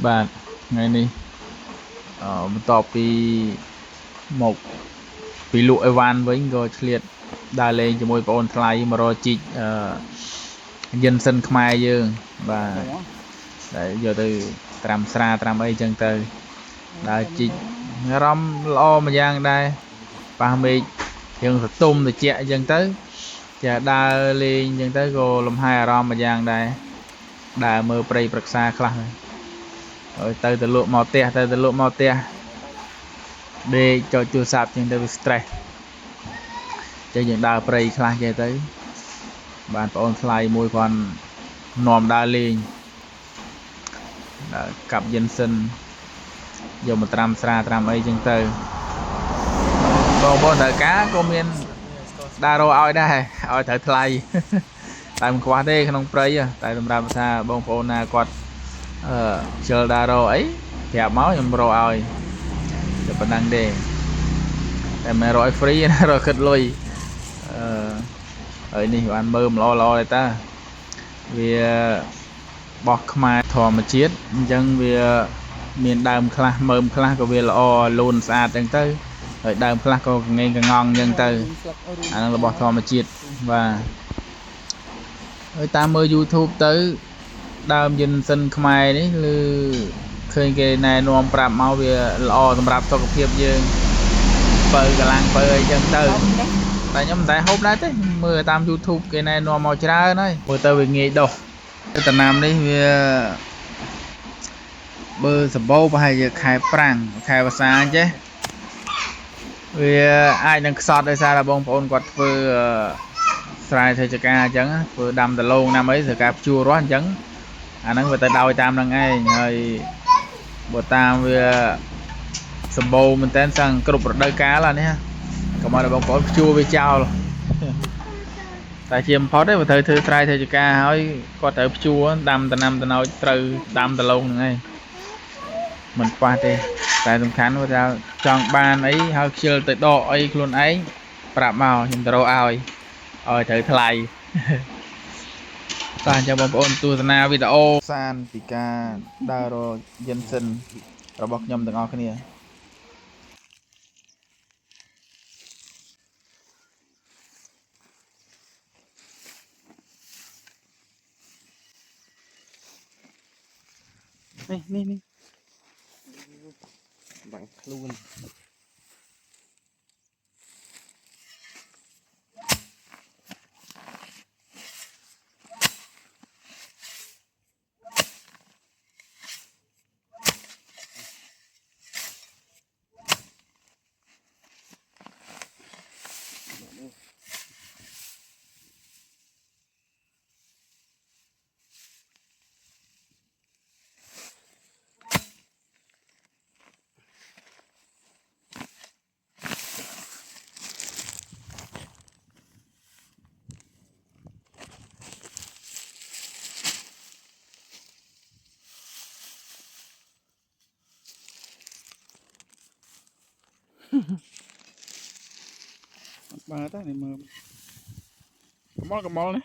បាទថ្ងៃនេះបន្ទាប់ពីមកពីលក់អីវ៉ាន់វិញក៏ឆ្លៀតដើរលេងជាមួយបងអូនថ្លៃមករកជីកយិនសិនខ្មែរយើងបាទតែយកទៅត្រាំស្រាត្រាំអីចឹងទៅដើរជីកអារម្មណ៍ល្អមួយយ៉ាងដែរប៉ះមេឃយើងសតុំត្រជាក់អញ្ចឹងទៅចាដើរលេងអញ្ចឹងទៅក៏លំហែអារម្មណ៍មួយយ៉ាងដែរដើរមើលព្រៃព្រឹក្សាខ្លះហើយទៅលក់មកផ្ទះដេកចុចទូរស័ព្ទចឹងទៅវា stress ចឹងយើងដើរព្រៃខ្លះចេះទៅបានបងអូនថ្លៃមួយគាត់នាំដើរលេងដើរកាប់យិនសិនយកមកត្រាំស្រាត្រាំអីចឹងទៅបងប្អូនត្រូវការក៏មានដើររកឲ្យដែរឲ្យត្រូវថ្លៃតែមិនខ្វះទេក្នុងព្រៃតែសម្រាប់ថាបងប្អូនណាគាត់ជិលដើររកអីប្រាប់មកខ្ញុំរកឲ្យតែប៉ុណ្ណឹងទេតែមិនរកឲ្យ free ណារកគិតលុយហើយនេះបានមើលល្អទេតាវាបោះខ្មែរធម្មជាតិអញ្ចឹងវាមានដើមខ្លះមើមខ្លះក៏វាល្អលូនស្អាតអញ្ចឹងទៅហើយដើមខ្លះក៏កងែងកងងអញ្ចឹងទៅអានឹងរបស់ធម្មជាតិបាទហើយតាមមើល YouTube ទៅដើមយិនសិនខ្មែរនេះឬឃើញគេណែនាំប្រាប់មកវាល្អសម្រាប់សុខភាពយើងបើកម្លាំងបើអីចឹងទៅតែខ្ញុំមិនតែហូបដែរទេមើលតាម YouTube គេណែនាំមកច្រើនហើយមើលទៅវាងាយដុះដំណាំនេះវាបើសម្បូរប្រហែលជាខែប្រាំងខែវស្សាអញ្ចេះវាអាចនឹងខ្សត់ដោយសារតែបងប្អូនគាត់ធ្វើស្រែធ្វើចការអញ្ចឹងធ្វើដាំដលងណាំអីធ្វើការភ្ជួររាស់អញ្ចឹងអាហ្នឹងវាទៅដោយតាមនឹងឯងហើយបើតាមវាសម្បូរមែនតើសាំងគ្រប់រដូវកាលអានេះកុំឲ្យបងប្អូនភ្ជួរវាចោលតែជាបំផុតទេបើត្រូវធ្វើស្រែធ្វើចការហើយគាត់ត្រូវភ្ជួរដាំដំណាំដំណោចត្រូវដាំដលងហ្នឹងឯងមិនខ្វះទេតែសំខាន់ថាចង់បានអីហើយខ្ជិលទៅដកអីខ្លួនឯងប្រាប់មកខ្ញុំទៅរកឲ្យត្រូវថ្លៃបាទអញ្ចឹងបងប្អូនទស្សនាវីដេអូសានពីការដើររកយិនសិនរបស់ខ្ញុំទាំងអស់គ្នានេះបាំងខ្លួនបាទតែនេះមើលកំមល់នេះ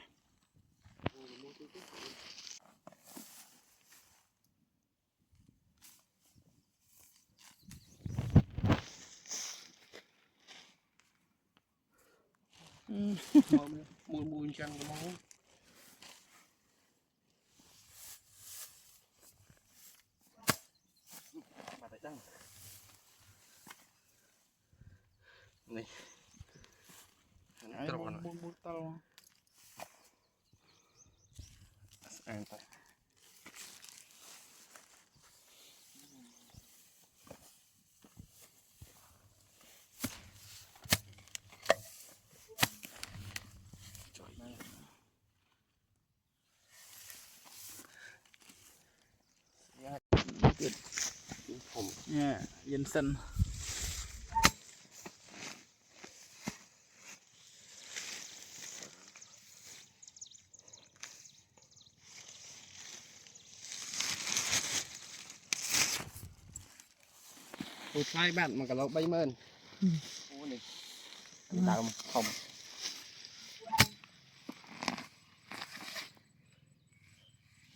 មួយអញ្ចឹងមកបាទតែដឹងនេះត្រង់មួយតលស្អាតតែទៀតผมเนี่ยយិនសិនអូថ្លៃបាត់1គីឡូ30000អូនេះដើមធំ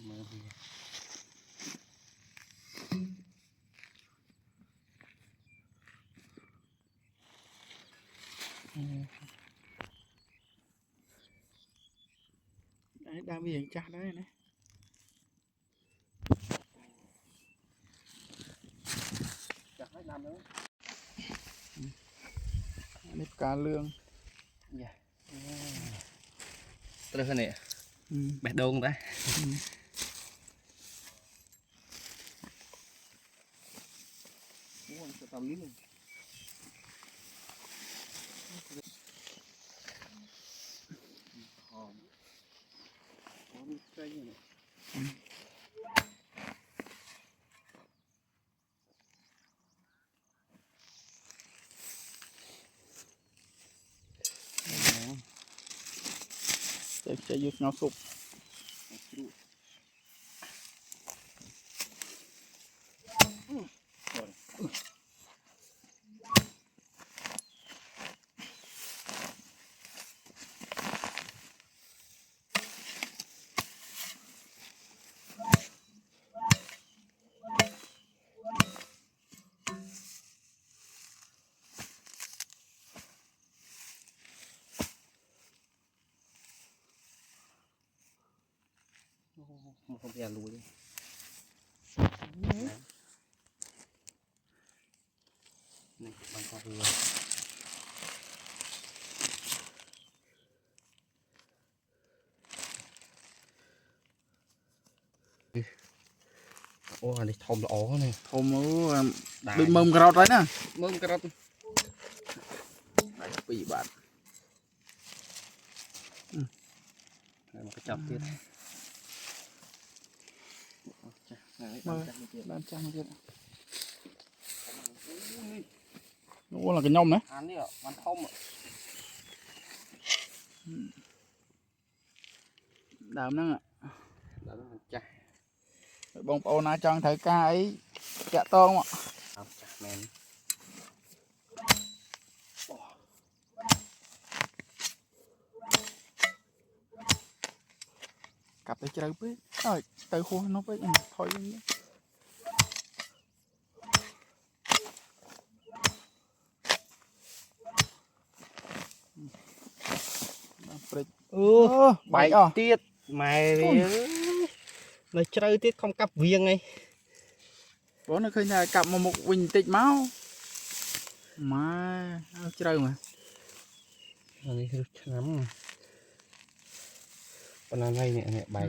មើល đang bị hình chặt đấy này chặt hết năm nữa nếp cá lương dạ tôi đây nè bẹt đôn ta tao lý luôn chạy vô ngáo sụp một con bè lùi đi này bằng con vừa ô này thom là ó này thôm bị mông cà rốt đấy nè mông cà rốt bị bạn một cái chọcទៀតlàm chăng kia nó là cái nhom đấy ăn đi ạ ăn thom ạ đàm năng ạ đó là chả bông ô na chăng thấy ca ấy chạ to không ạ chả men cặp tới chơi biết rồi tới khu nó với thôi bảy tiết mày nó chơi tiết không cặp viêng này bố nó khơi nhà cặp một bình tịch máu mà chơi mà này lắm con này nè bảy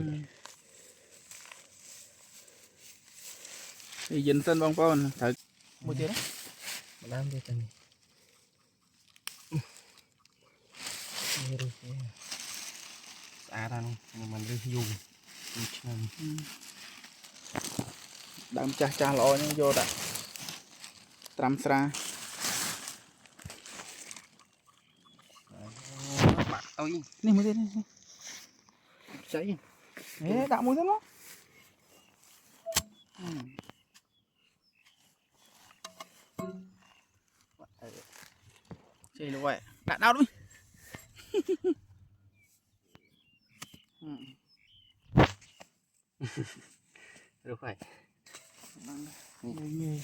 thì dân sân bông con thật một tiếng đấy làm đi tao ra nhưng mà đưa dùng đam cha cha lo nhưng vô đã tram sra bạn tôi này mới đến cháy thế đã muốn thế nó chơi là vậy đã đau đúng được rồi nghề